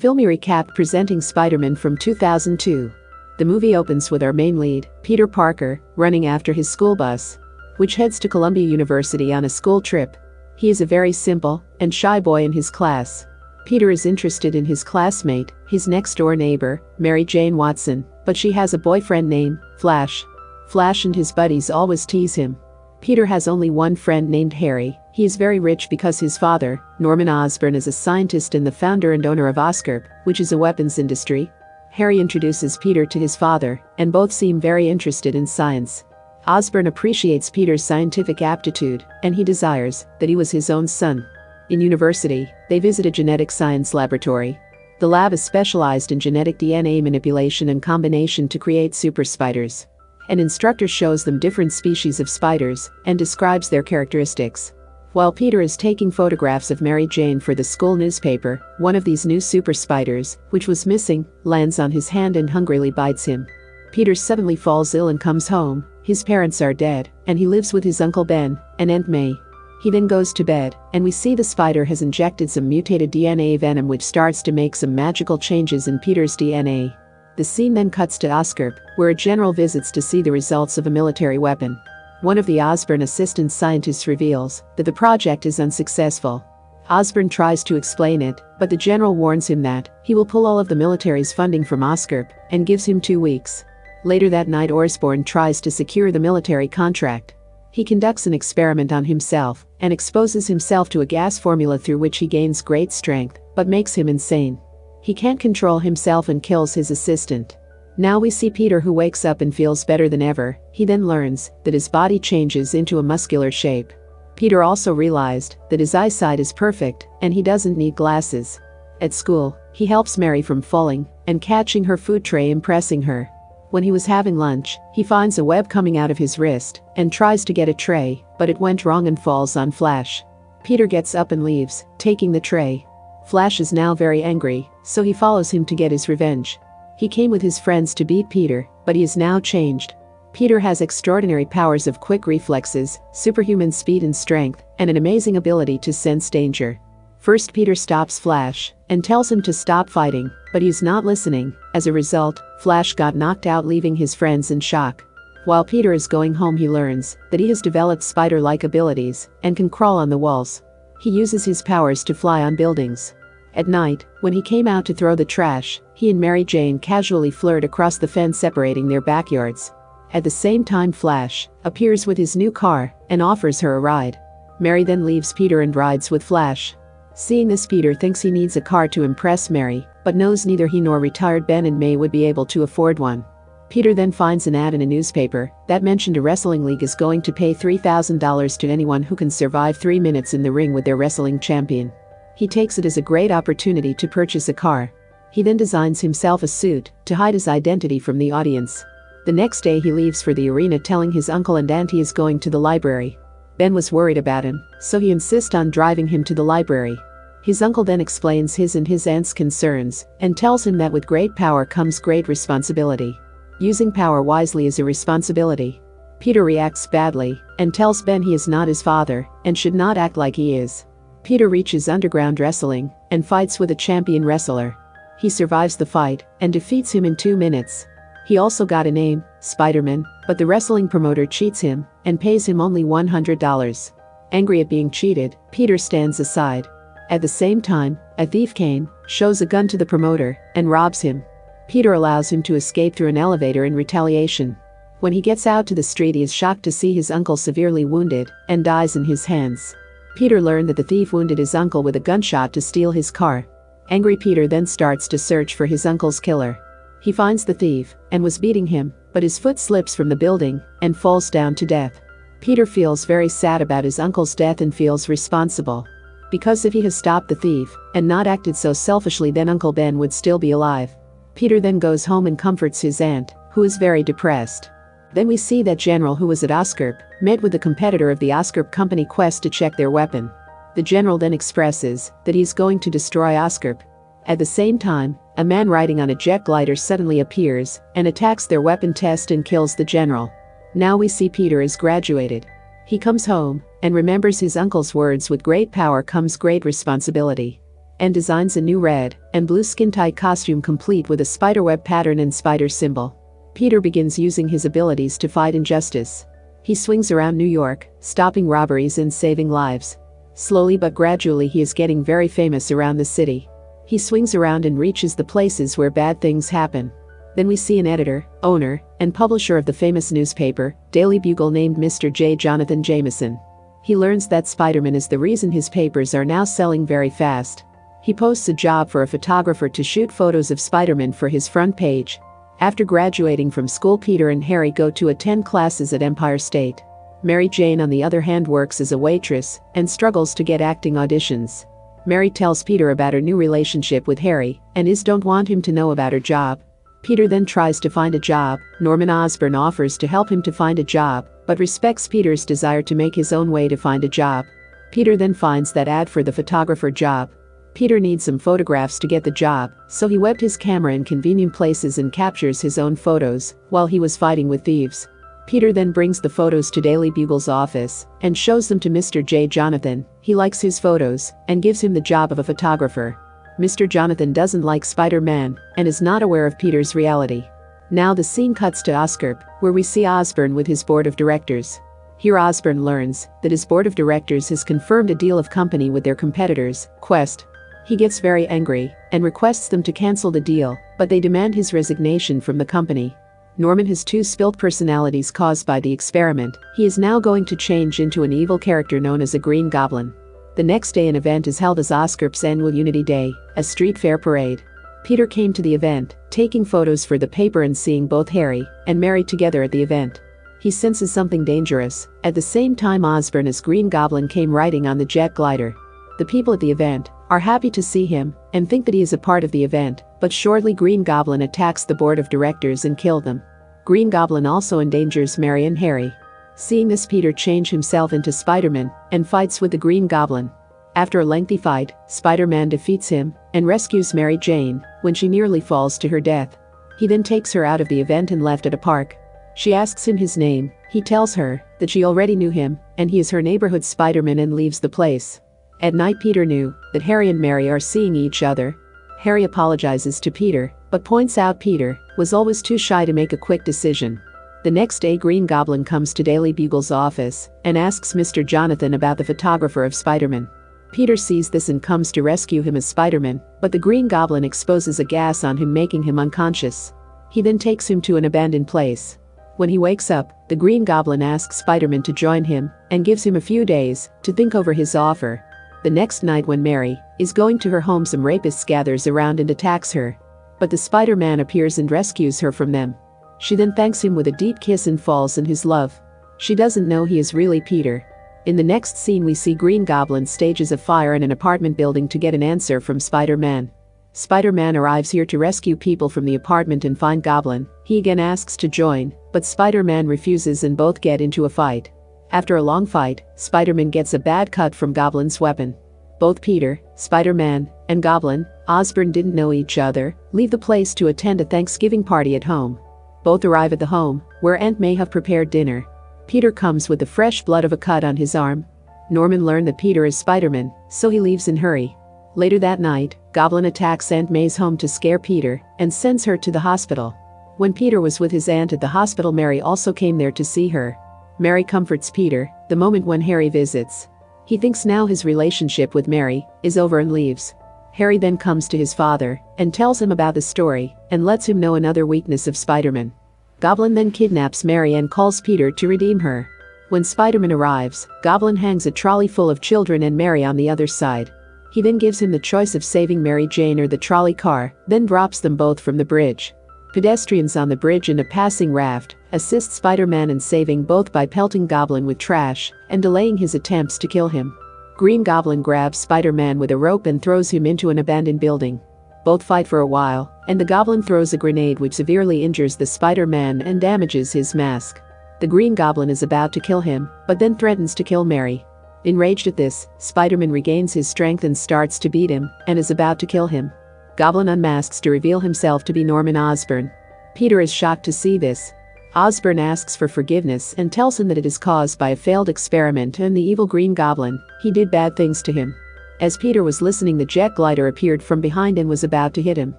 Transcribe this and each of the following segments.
Filmi recap presenting Spider-Man from 2002. The movie opens with our main lead, Peter Parker, running after his school bus, which heads to Columbia University on a school trip. He is a very simple and shy boy in his class. Peter is interested in his classmate, his next-door neighbor, Mary Jane Watson, but she has a boyfriend named Flash. Flash and his buddies always tease him. Peter has only one friend named Harry. He is very rich because his father, Norman Osborn, is a scientist and the founder and owner of Oscorp, which is a weapons industry. Harry introduces Peter to his father, and both seem very interested in science. Osborn appreciates Peter's scientific aptitude, and he desires that he was his own son. In university, they visit a genetic science laboratory. The lab is specialized in genetic DNA manipulation and combination to create super spiders. An instructor shows them different species of spiders and describes their characteristics. While Peter is taking photographs of Mary Jane for the school newspaper, one of these new super spiders, which was missing, lands on his hand and hungrily bites him. Peter suddenly falls ill and comes home. His parents are dead, and he lives with his Uncle Ben and Aunt May. He then goes to bed, and we see the spider has injected some mutated DNA venom which starts to make some magical changes in Peter's DNA. The scene then cuts to Oscorp, where a general visits to see the results of a military weapon. One of the Osborn assistant scientists reveals that the project is unsuccessful. Osborn tries to explain it, but the general warns him that he will pull all of the military's funding from Oscorp and gives him 2 weeks. Later that night, Osborn tries to secure the military contract. He conducts an experiment on himself and exposes himself to a gas formula through which he gains great strength, but makes him insane. He can't control himself and kills his assistant. Now we see Peter, who wakes up and feels better than ever. He then learns that his body changes into a muscular shape. Peter also realized that his eyesight is perfect and he doesn't need glasses. At school, he helps Mary from falling and catching her food tray, impressing her. When he was having lunch, he finds a web coming out of his wrist and tries to get a tray, but it went wrong and falls on Flash. Peter gets up and leaves, taking the tray. Flash is now very angry, so he follows him to get his revenge. He came with his friends to beat Peter, but he is now changed. Peter has extraordinary powers of quick reflexes, superhuman speed and strength, and an amazing ability to sense danger. First, Peter stops Flash and tells him to stop fighting, but he is not listening. As a result, Flash got knocked out, leaving his friends in shock. While Peter is going home, he learns that he has developed spider-like abilities and can crawl on the walls. He uses his powers to fly on buildings. At night, when he came out to throw the trash, he and Mary Jane casually flirt across the fence separating their backyards. At the same time, Flash appears with his new car and offers her a ride. Mary then leaves Peter and rides with Flash. Seeing this, Peter thinks he needs a car to impress Mary, but knows neither he nor retired Ben and May would be able to afford one. Peter then finds an ad in a newspaper that mentioned a wrestling league is going to pay $3,000 to anyone who can survive 3 minutes in the ring with their wrestling champion. He takes it as a great opportunity to purchase a car. He then designs himself a suit to hide his identity from the audience. The next day, he leaves for the arena, telling his uncle and aunt he is going to the library. Ben was worried about him, so he insists on driving him to the library. His uncle then explains his and his aunt's concerns and tells him that with great power comes great responsibility. Using power wisely is a responsibility. Peter reacts badly and tells Ben he is not his father and should not act like he is. Peter reaches underground wrestling and fights with a champion wrestler. He survives the fight and defeats him in 2 minutes. He also got a name, Spider-Man, but the wrestling promoter cheats him and pays him only $100. Angry at being cheated, Peter stands aside. At the same time, a thief came, shows a gun to the promoter, and robs him. Peter allows him to escape through an elevator in retaliation. When he gets out to the street, he is shocked to see his uncle severely wounded and dies in his hands. Peter learned that the thief wounded his uncle with a gunshot to steal his car. Angry, Peter then starts to search for his uncle's killer. He finds the thief and was beating him, but his foot slips from the building and falls down to death. Peter feels very sad about his uncle's death and feels responsible. Because if he has stopped the thief and not acted so selfishly, then Uncle Ben would still be alive. Peter then goes home and comforts his aunt, who is very depressed. Then we see that general, who was at Oscorp, met with the competitor of the Oscorp company Quest to check their weapon. The general then expresses that he is going to destroy Oscorp. At the same time, a man riding on a jet glider suddenly appears and attacks their weapon test and kills the general. Now we see Peter is graduated. He comes home and remembers his uncle's words, with great power comes great responsibility. and designs a new red and blue skin-tight costume complete with a spiderweb pattern and spider symbol. Peter begins using his abilities to fight injustice. He swings around New York, stopping robberies and saving lives. Slowly but gradually he is getting very famous around the city. He swings around and reaches the places where bad things happen. Then we see an editor, owner, and publisher of the famous newspaper, Daily Bugle named Mr. J. Jonathan Jameson. He learns that Spiderman is the reason his papers are now selling very fast. He posts a job for a photographer to shoot photos of Spiderman for his front page. After graduating from school, Peter and Harry go to attend classes at Empire State. Mary Jane, on the other hand, works as a waitress and struggles to get acting auditions. Mary tells Peter about her new relationship with Harry and don't want him to know about her job. Peter then tries to find a job. Norman Osborn offers to help him to find a job, but respects Peter's desire to make his own way to find a job. Peter then finds that ad for the photographer job. Peter needs some photographs to get the job, so he webbed his camera in convenient places and captures his own photos while he was fighting with thieves. Peter then brings the photos to Daily Bugle's office and shows them to Mr. J. Jonathan. He likes his photos and gives him the job of a photographer. Mr. Jonathan doesn't like Spider-Man and is not aware of Peter's reality. Now the scene cuts to Oscorp, where we see Osborn with his board of directors. Here Osborn learns that his board of directors has confirmed a deal of company with their competitors, Quest. He gets very angry and requests them to cancel the deal, but they demand his resignation from the company. Norman has 2 spilled personalities caused by the experiment. He is now going to change into an evil character known as a Green Goblin. The next day an event is held as Oscorp's annual Unity Day, a street fair parade. Peter came to the event, taking photos for the paper and seeing both Harry and Mary together at the event. He senses something dangerous. At the same time, Osborn as Green Goblin came riding on the jet glider. The people at the event are happy to see him and think that he is a part of the event, but shortly Green Goblin attacks the board of directors and kills them. Green Goblin also endangers Mary and Harry. Seeing this, Peter changes himself into Spider-Man and fights with the Green Goblin. After a lengthy fight, Spider-Man defeats him and rescues Mary Jane when she nearly falls to her death. He then takes her out of the event and left at a park. She asks him his name. He tells her that she already knew him and he is her neighborhood Spider-Man and leaves the place. At night, Peter knew that Harry and Mary are seeing each other. Harry apologizes to Peter, but points out Peter was always too shy to make a quick decision. The next day, Green Goblin comes to Daily Bugle's office and asks Mr. Jonathan about the photographer of Spider-Man. Peter sees this and comes to rescue him as Spider-Man, but the Green Goblin exposes a gas on him, making him unconscious. He then takes him to an abandoned place. When he wakes up, the Green Goblin asks Spider-Man to join him and gives him a few days to think over his offer. The next night, when Mary is going to her home, some rapists gathers around and attacks her. But the Spider-Man appears and rescues her from them. She then thanks him with a deep kiss and falls in his love. She doesn't know he is really Peter. In the next scene, we see Green Goblin stages a fire in an apartment building to get an answer from Spider-Man. Spider-Man arrives here to rescue people from the apartment and find Goblin. He again asks to join, but Spider-Man refuses and both get into a fight. After a long fight, Spider-Man gets a bad cut from Goblin's weapon. Both Peter, Spider-Man, and Goblin, Osborn didn't know each other, leave the place to attend a Thanksgiving party at home. Both arrive at the home, where Aunt May have prepared dinner. Peter comes with the fresh blood of a cut on his arm. Norman learned that Peter is Spider-Man, so he leaves in a hurry. Later that night, Goblin attacks Aunt May's home to scare Peter and sends her to the hospital. When Peter was with his aunt at the hospital, Mary also came there to see her. Mary comforts Peter the moment when Harry visits. He thinks now his relationship with Mary is over and leaves. Harry then comes to his father and tells him about the story and lets him know another weakness of Spider-Man. Goblin then kidnaps Mary and calls Peter to redeem her. When Spider-Man arrives, Goblin hangs a trolley full of children and Mary on the other side. He then gives him the choice of saving Mary Jane or the trolley car, then drops them both from the bridge. Pedestrians on the bridge and a passing raft assist Spider-Man in saving both by pelting Goblin with trash and delaying his attempts to kill him. Green Goblin grabs Spider-Man with a rope and throws him into an abandoned building. Both fight for a while, and the Goblin throws a grenade which severely injures the Spider-Man and damages his mask. The Green Goblin is about to kill him, but then threatens to kill Mary. Enraged at this, Spider-Man regains his strength and starts to beat him, and is about to kill him. Goblin unmasks to reveal himself to be Norman Osborn. Peter is shocked to see this. Osborn asks for forgiveness and tells him that it is caused by a failed experiment and the evil Green Goblin. He did bad things to him. As Peter was listening, the jet glider appeared from behind and was about to hit him.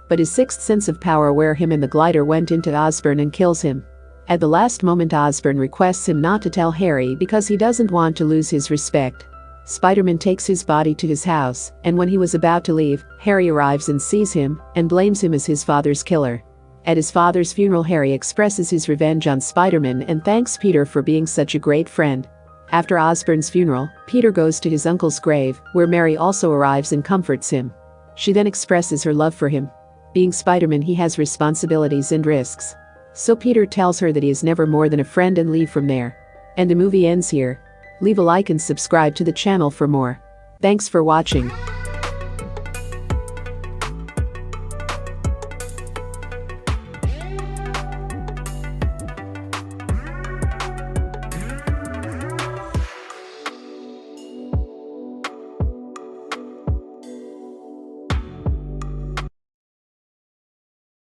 But his sixth sense of power aware him and the glider went into Osborn and kills him. At the last moment, Osborn requests him not to tell Harry because he doesn't want to lose his respect. Spider-Man takes his body to his house, and when he was about to leave, Harry arrives and sees him and blames him as his father's killer. At his father's funeral, Harry expresses his revenge on Spider-Man and thanks Peter for being such a great friend. After Osborn's funeral, Peter goes to his uncle's grave, where Mary also arrives and comforts him. She then expresses her love for him. Being Spider-Man, he has responsibilities and risks. So Peter tells her that he is never more than a friend and leave from there. And the movie ends here. Leave a like and subscribe to the channel for more. Thanks for watching.